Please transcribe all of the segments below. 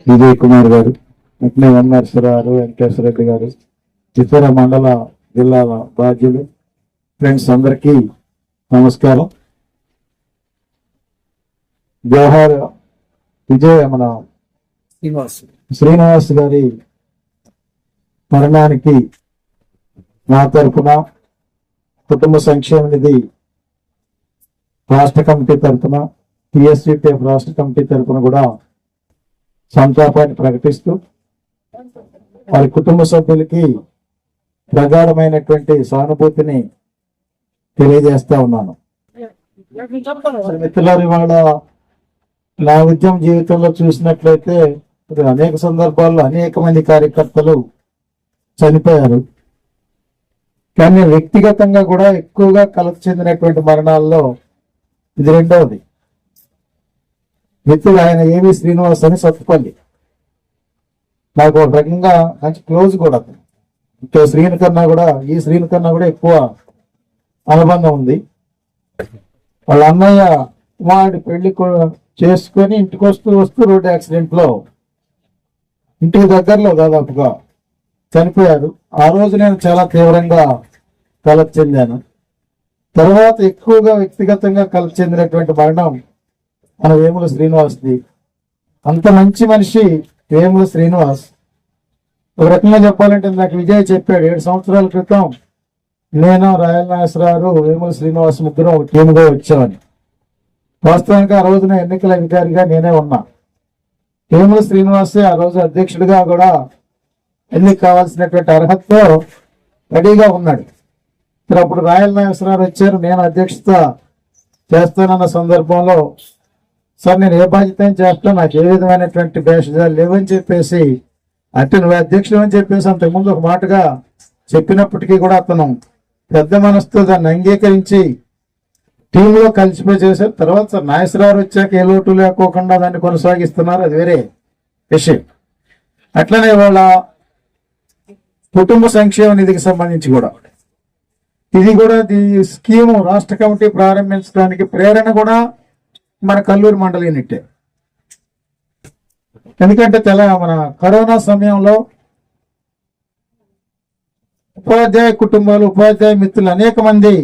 విజయ్ కుమార్ గారు, అట్లే నరసరావు, వెంకటేశ్వర రెడ్డి గారు, ఇతర మండల జిల్లాల బాధ్యులు, ఫ్రెండ్స్ అందరికీ నమస్కారం. జవహర్ మన శ్రీనివాస్ గారి మరణానికి నా తరఫున, కుటుంబ సంక్షేమ నిధి రాష్ట్ర కమిటీ తరఫున, టిఎస్సిటిఎఫ్ రాష్ట్ర కమిటీ తరఫున కూడా సంతాపాన్ని ప్రకటిస్తూ వారి కుటుంబ సభ్యులకి ప్రగాఢమైనటువంటి సానుభూతిని తెలియజేస్తా ఉన్నాను. మిత్రులారు, ఇవాళ నా ఉద్యమ జీవితంలో చూసినట్లయితే అనేక సందర్భాల్లో అనేక మంది కార్యకర్తలు చనిపోయారు. కానీ వ్యక్తిగతంగా కూడా ఎక్కువగా కలత చెందినటువంటి మరణాల్లో ఇది రెండవది. మిత్రుడు ఆయన ఏవి శ్రీనివాస్ అని సత్తుపల్లి, నాకు ఒక రకంగా మంచి క్లోజ్ కూడా. ఇంకా శ్రీని కన్నా కూడా ఎక్కువ అనుబంధం ఉంది. వాళ్ళ అన్నయ్య వాడి పెళ్లి చేసుకొని ఇంటికి వస్తూ రోడ్డు యాక్సిడెంట్ లో ఇంటికి దగ్గరలో దాదాపుగా చనిపోయారు. ఆ రోజు నేను చాలా తీవ్రంగా కలత చెందాను. తర్వాత ఎక్కువగా వ్యక్తిగతంగా కలత చెందినటువంటి మరణం మన వేముల శ్రీనివాస్ది. అంత మంచి మనిషి వేముల శ్రీనివాస్. ఒక రకంగా చెప్పాలంటే నాకు విజయ్ చెప్పాడు, 7 సంవత్సరాల క్రితం నేను, రాయల నాగేశ్వరరావు, వేముల శ్రీనివాస్ ముగ్గురం ఒక టీముగా వచ్చామని. వాస్తవానికి ఆ రోజున ఎన్నికల అధికారిగా నేనే ఉన్నా. వేముల శ్రీనివాసే ఆ రోజు అధ్యక్షుడిగా కూడా ఎన్నిక కావాల్సినటువంటి అర్హతతో రెడీగా ఉన్నాడు. అప్పుడు రాయల నాగేశ్వరరావు వచ్చారు, నేను అధ్యక్షత చేస్తానన్న సందర్భంలో, సార్ నేను ఏ బాధ్యత చేస్తాను, నాకు ఏ విధమైనటువంటి భేషజాలు లేవని చెప్పేసి, అంటే నువ్వు అధ్యక్షుడు అని చెప్పేసి అంతకుముందు ఒక మాటగా చెప్పినప్పటికీ కూడా అతను పెద్ద మనసుతో దాన్ని అంగీకరించి టీంలో కలిసిపోయి చేశారు. తర్వాత సార్ నాగేశ్వరరావు వచ్చాక ఏ లోటు లేకోకుండా దాన్ని కొనసాగిస్తున్నారు, అది వేరే విషయం. అట్లనే వాళ్ళ కుటుంబ సంక్షేమ నిధికి సంబంధించి కూడా ఈ స్కీము రాష్ట్ర కమిటీ ప్రారంభించడానికి ప్రేరణ కూడా మన కల్లూరు మండలి యూనిట్. ఎందుకంటే మన కరోనా సమయంలో ఉపాధ్యాయ కుటుంబాలు, ఉపాధ్యాయ మిత్రులు అనేక మంది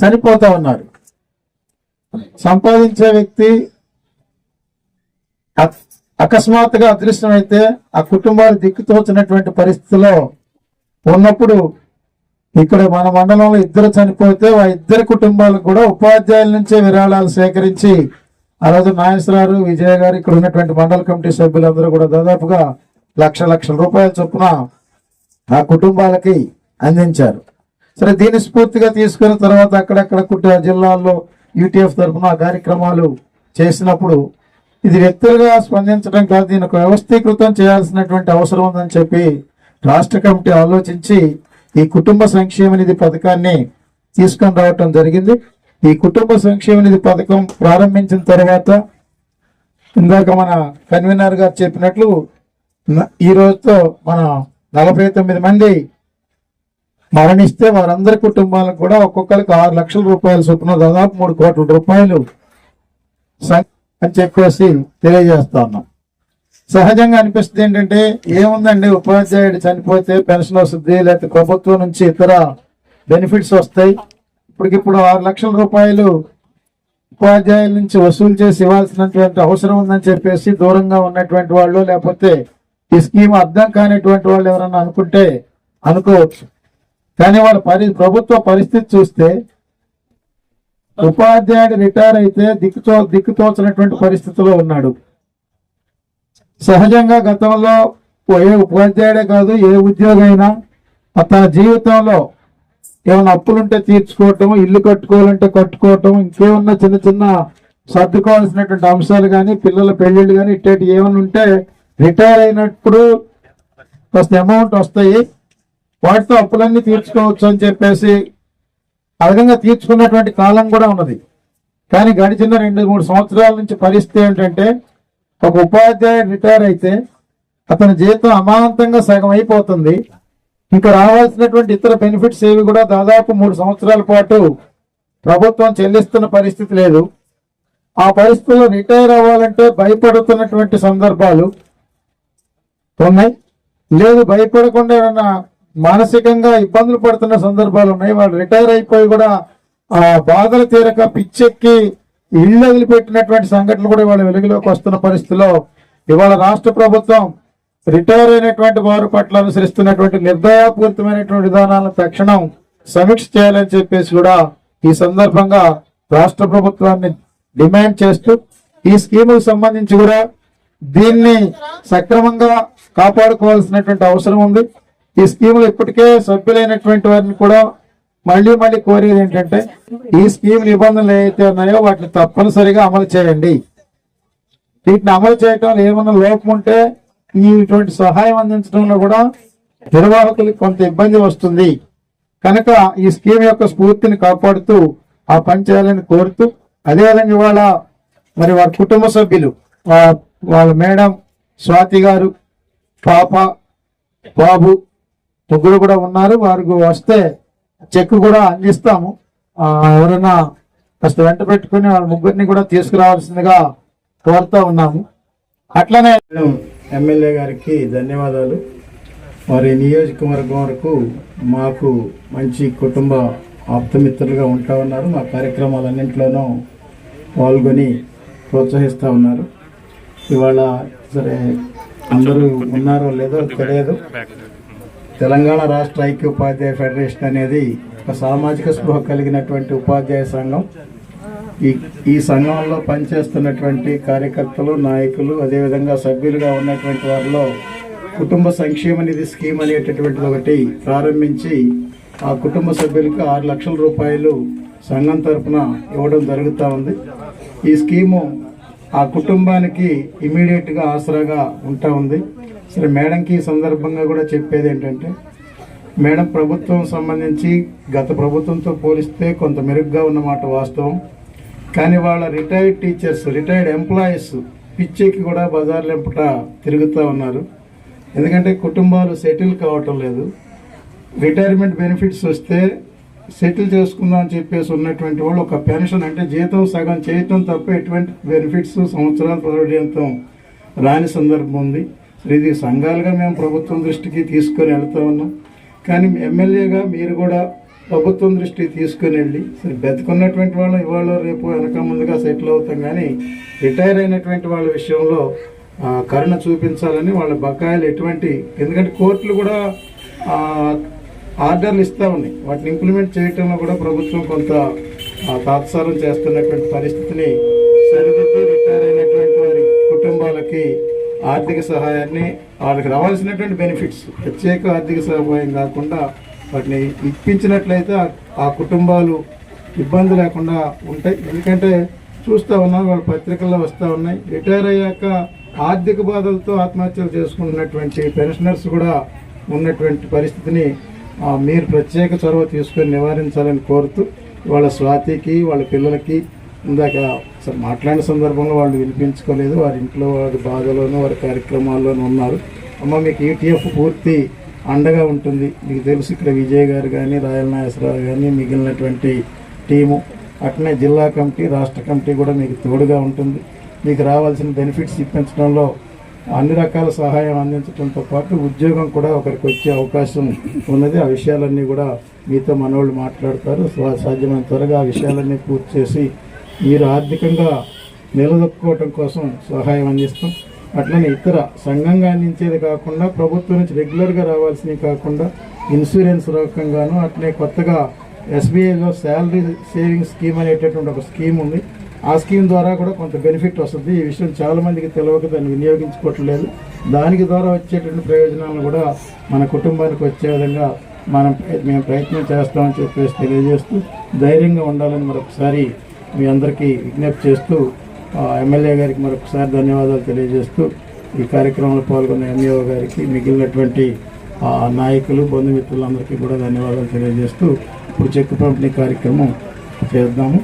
చనిపోతా ఉన్నారు. సంపాదించే వ్యక్తి అకస్మాత్తుగా అదృష్టమైతే ఆ కుటుంబాలు దిక్కుతోచినటువంటి పరిస్థితిలో ఉన్నప్పుడు, ఇక్కడ మన మండలంలో 2 చనిపోతే ఆ 2 కుటుంబాలకు కూడా ఉపాధ్యాయుల నుంచే విరాళాలు సేకరించి ఆ రోజు నాగేశ్వరరావు, విజయ గారు, ఇక్కడ ఉన్నటువంటి మండల కమిటీ సభ్యులందరూ కూడా దాదాపుగా లక్షల రూపాయల చొప్పున ఆ కుటుంబాలకి అందించారు. సరే, దీన్ని స్ఫూర్తిగా తీసుకున్న తర్వాత అక్కడక్కడ జిల్లాల్లో యూటీఎఫ్ తరఫున కార్యక్రమాలు చేసినప్పుడు ఇది వ్యక్తులుగా స్పందించడం కాదు, దీనికి వ్యవస్థీకృతం చేయాల్సినటువంటి అవసరం ఉందని చెప్పి రాష్ట్ర కమిటీ ఆలోచించి ఈ కుటుంబ సంక్షేమ నిధి పథకాన్ని తీసుకొని రావటం జరిగింది. ఈ కుటుంబ సంక్షేమ నిధి పథకం ప్రారంభించిన తర్వాత ఇందాక మన కన్వీనర్ గారు చెప్పినట్లు ఈ రోజుతో మన 49 మంది మరణిస్తే వారందరి కుటుంబాలకు కూడా ఒక్కొక్కరికి 6 లక్షల రూపాయల చొప్పున దాదాపు 3 కోట్ల రూపాయలు అని చెప్పేసి తెలియజేస్తా ఉన్నాం. సహజంగా అనిపిస్తుంది ఏంటంటే, ఏముందండి ఉపాధ్యాయుడు చనిపోతే పెన్షన్ వస్తుంది, లేకపోతే ప్రభుత్వం నుంచి ఇతర బెనిఫిట్స్ వస్తాయి, ఇప్పటికిప్పుడు 6 లక్షల రూపాయలు ఉపాధ్యాయుల నుంచి వసూలు చేసి ఇవ్వాల్సినటువంటి అవసరం ఉందని చెప్పేసి దూరంగా ఉన్నటువంటి వాళ్ళు, లేకపోతే ఈ స్కీమ్ అర్థం కానిటువంటి వాళ్ళు ఎవరన్నా అనుకోవచ్చు. కానీ వాళ్ళ ప్రభుత్వ పరిస్థితి చూస్తే ఉపాధ్యాయుడు రిటైర్ అయితే దిక్కుతోచినటువంటి పరిస్థితిలో ఉన్నాడు. సహజంగా గతంలో ఏ ఉపాధ్యాయుడే కాదు, ఏ ఉద్యోగి అయినా తన జీవితంలో ఏమైనా అప్పులుంటే తీర్చుకోవటం, ఇల్లు కట్టుకోవాలంటే కట్టుకోవటం, ఇంకేమన్నా చిన్న సర్దుకోవాల్సినటువంటి అంశాలు కానీ, పిల్లల పెళ్లిళ్ళు కానీ ఇట్టేటి ఏమైనా ఉంటే రిటైర్ అయినప్పుడు కొంత అమౌంట్ వస్తాయి, వాటితో అప్పులన్నీ తీర్చుకోవచ్చు అని చెప్పేసి ఆ విధంగా తీర్చుకున్నటువంటి కాలం కూడా ఉన్నది. కానీ గడిచిన 2-3 సంవత్సరాల నుంచి పరిస్థితి ఏంటంటే, ఒక ఉపాధ్యాయుడు రిటైర్ అయితే అతని జీతం అమాంతంగా సగం అయిపోతుంది. ఇంకా రావాల్సినటువంటి ఇతర బెనిఫిట్స్ ఏవి కూడా దాదాపు 3 సంవత్సరాల పాటు ప్రభుత్వం చెల్లిస్తున్న పరిస్థితి లేదు. ఆ పరిస్థితుల్లో రిటైర్ అవ్వాలంటే భయపడుతున్నటువంటి సందర్భాలు ఉన్నాయి. లేదు భయపడకుండా ఏమన్నా మానసికంగా ఇబ్బందులు పడుతున్న సందర్భాలు ఉన్నాయి. వాళ్ళు రిటైర్ అయిపోయి కూడా ఆ బాధలు తీరక పిచ్చెక్కి ఇళ్ళు వదిలిపెట్టినటువంటి సంఘటనలు కూడా ఇవాళ వెలుగులోకి వస్తున్న పరిస్థితిలో ఇవాళ రాష్ట్ర ప్రభుత్వం రిటైర్ అయినటువంటి వారి పట్ల అనుసరిస్తున్నటువంటి నిర్దయాపూరితమైనటువంటి విధానాలను తక్షణం సమీక్ష చేయాలని చెప్పేసి కూడా ఈ సందర్భంగా రాష్ట్ర ప్రభుత్వాన్ని డిమాండ్ చేస్తూ ఈ స్కీముకు సంబంధించి కూడా దీన్ని సక్రమంగా కాపాడుకోవాల్సినటువంటి అవసరం ఉంది. ఈ స్కీములు ఇప్పటికే సభ్యులైనటువంటి వారిని కూడా మళ్ళీ కోరేది ఏంటంటే ఈ స్కీమ్ నిబంధనలు ఏవైతే ఉన్నాయో వాటిని తప్పనిసరిగా అమలు చేయండి. వీటిని అమలు చేయటంలో ఏమన్నా లోపం ఉంటే ఇటువంటి సహాయం అందించడంలో కూడా నిర్వాహకులకు కొంత ఇబ్బంది వస్తుంది కనుక ఈ స్కీమ్ యొక్క స్ఫూర్తిని కాపాడుతూ ఆ పని చేయాలని కోరుతూ, అదేవిధంగా ఇవాళ మరి వారి కుటుంబ సభ్యులు వాళ్ళ మేడం స్వాతి గారు, పాప, బాబు ముగ్గురు కూడా ఉన్నారు. వారికి వస్తే చెక్ కూడా అందిస్తాము. ఎవరైనా కాస్త వెంట పెట్టుకుని వాళ్ళ ముగ్గురిని కూడా తీసుకురావాల్సిందిగా కోరుతా ఉన్నాము. అట్లనే ఎమ్మెల్యే గారికి ధన్యవాదాలు. వారి నియోజకవర్గం వరకు మాకు మంచి కుటుంబ ఆప్తమిత్రులుగా ఉంటా ఉన్నారు. మా కార్యక్రమాలన్నింటిలోనూ పాల్గొని ప్రోత్సహిస్తూ ఉన్నారు. ఇవాళ సరే అందరూ ఉన్నారో లేదో తెలియదు, తెలంగాణ రాష్ట్ర ఐక్య ఉపాధ్యాయ ఫెడరేషన్ అనేది ఒక సామాజిక స్పృహ కలిగినటువంటి ఉపాధ్యాయ సంఘం. ఈ సంఘంలో పనిచేస్తున్నటువంటి కార్యకర్తలు, నాయకులు, అదేవిధంగా సభ్యులుగా ఉన్నటువంటి వారిలో కుటుంబ సంక్షేమ నిధి స్కీమ్ అనేటటువంటిది ఒకటి ప్రారంభించి ఆ కుటుంబ సభ్యులకు 6 లక్షల రూపాయలు సంఘం తరఫున ఇవ్వడం జరుగుతూ ఉంది. ఈ స్కీము ఆ కుటుంబానికి ఇమీడియట్గా ఆసరాగా ఉంటా ఉంది. సరే మేడంకి ఈ సందర్భంగా కూడా చెప్పేది ఏంటంటే, మేడం ప్రభుత్వం సంబంధించి గత ప్రభుత్వంతో పోలిస్తే కొంత మెరుగ్గా ఉన్నమాట వాస్తవం. కానీ వాళ్ళ రిటైర్డ్ టీచర్స్, రిటైర్డ్ ఎంప్లాయీస్ పిచ్చెక్కి కూడా బజార్లు ఎంపట తిరుగుతూ ఉన్నారు. ఎందుకంటే కుటుంబాలు సెటిల్ కావటం లేదు. రిటైర్మెంట్ బెనిఫిట్స్ వస్తే సెటిల్ చేసుకుందాం అని చెప్పేసి ఉన్నటువంటి వాళ్ళు ఒక పెన్షన్ అంటే జీతం సగం చేయటం తప్ప ఎటువంటి బెనిఫిట్స్ సంవత్సరాల పర్యంతం రాని సందర్భం ఉంది. ఇది సంఘాలుగా మేము ప్రభుత్వం దృష్టికి తీసుకొని వెళ్తూ ఉన్నాం. కానీ ఎమ్మెల్యేగా మీరు కూడా ప్రభుత్వం దృష్టికి తీసుకొని వెళ్ళి సరే బతుకున్నటువంటి వాళ్ళు ఇవాళ రేపు వెనక ముందుగా సెటిల్ అవుతాం, కానీ రిటైర్ అయినటువంటి వాళ్ళ విషయంలో కరుణ చూపించాలని వాళ్ళ బకాయిలు ఎందుకంటే కోర్టులు కూడా ఆర్డర్లు ఇస్తూ ఉన్నాయి. వాటిని ఇంప్లిమెంట్ చేయటంలో కూడా ప్రభుత్వం కొంత తాత్సారం చేస్తున్నటువంటి పరిస్థితిని సరిదిద్ది రిటైర్ అయినటువంటి వారి కుటుంబాలకి ఆర్థిక సహాయాన్ని, వాళ్ళకి రావాల్సినటువంటి బెనిఫిట్స్ ప్రత్యేక ఆర్థిక సహాయం కాకుండా వాటిని ఇప్పించినట్లయితే ఆ కుటుంబాలు ఇబ్బంది లేకుండా ఉంటాయి. ఎందుకంటే చూస్తూ ఉన్నాం, వాళ్ళ పత్రికల్లో వస్తూ ఉన్నాయి, రిటైర్ అయ్యాక ఆర్థిక బాధలతో ఆత్మహత్యలు చేసుకుంటున్నటువంటి పెన్షనర్స్ కూడా ఉన్నటువంటి పరిస్థితిని మీరు ప్రత్యేక చొరవ తీసుకొని నివారించాలని కోరుతూ, వాళ్ళ స్వాతికి వాళ్ళ పిల్లలకి ఇందాక మాట్లాడిన సందర్భంలో వాళ్ళు వినిపించుకోలేదు, వారి ఇంట్లో వారి బాధలోనూ వారి కార్యక్రమాల్లోనూ ఉన్నారు. అమ్మ మీకు ఈటీఎఫ్ పూర్తి అండగా ఉంటుంది. మీకు తెలుసు ఇక్కడ విజయ్ గారు కానీ, రాయల నాగేశ్వరరావు కానీ, మిగిలినటువంటి టీము, అట్లనే జిల్లా కమిటీ, రాష్ట్ర కమిటీ కూడా మీకు తోడుగా ఉంటుంది. మీకు రావాల్సిన బెనిఫిట్స్ ఇప్పించడంలో అన్ని రకాల సహాయం అందించడంతో పాటు ఉద్యోగం కూడా ఒకరికి వచ్చే అవకాశం ఉన్నది. ఆ విషయాలన్నీ కూడా మీతో మనోళ్ళు మాట్లాడతారు. సాధ్యమైన త్వరగా ఆ విషయాలన్నీ పూర్తి చేసి మీరు ఆర్థికంగా నిలదొక్కుకోవటం కోసం సహాయం అందిస్తాం. అట్లనే ఇతర సంఘంగా అందించేది కాకుండా ప్రభుత్వం నుంచి రెగ్యులర్గా రావాల్సినవి కాకుండా ఇన్సూరెన్స్ రకంగాను, అట్లనే కొత్తగా ఎస్బీఐలో శాలరీ సేవింగ్ స్కీమ్ అనేటటువంటి ఒక స్కీమ్ ఉంది. ఆ స్కీమ్ ద్వారా కూడా కొంత బెనిఫిట్ వస్తుంది. ఈ విషయం చాలామందికి తెలియక దాన్ని వినియోగించుకోవట్లేదు. దానికి ద్వారా వచ్చేటువంటి ప్రయోజనాలను కూడా మన కుటుంబానికి వచ్చే విధంగా మేము ప్రయత్నం చేస్తామని చెప్పేసి తెలియజేస్తూ ధైర్యంగా ఉండాలని మరొకసారి మీ అందరికీ విజ్ఞప్తి చేస్తూ ఎమ్మెల్యే గారికి మరొకసారి ధన్యవాదాలు తెలియజేస్తూ ఈ కార్యక్రమంలో పాల్గొన్న ఎంఈఓ గారికి, మిగిలినటువంటి నాయకులు, బంధుమిత్రులందరికీ కూడా ధన్యవాదాలు తెలియజేస్తూ ఇప్పుడు చెక్ పంపిణీ కార్యక్రమం చేద్దాము.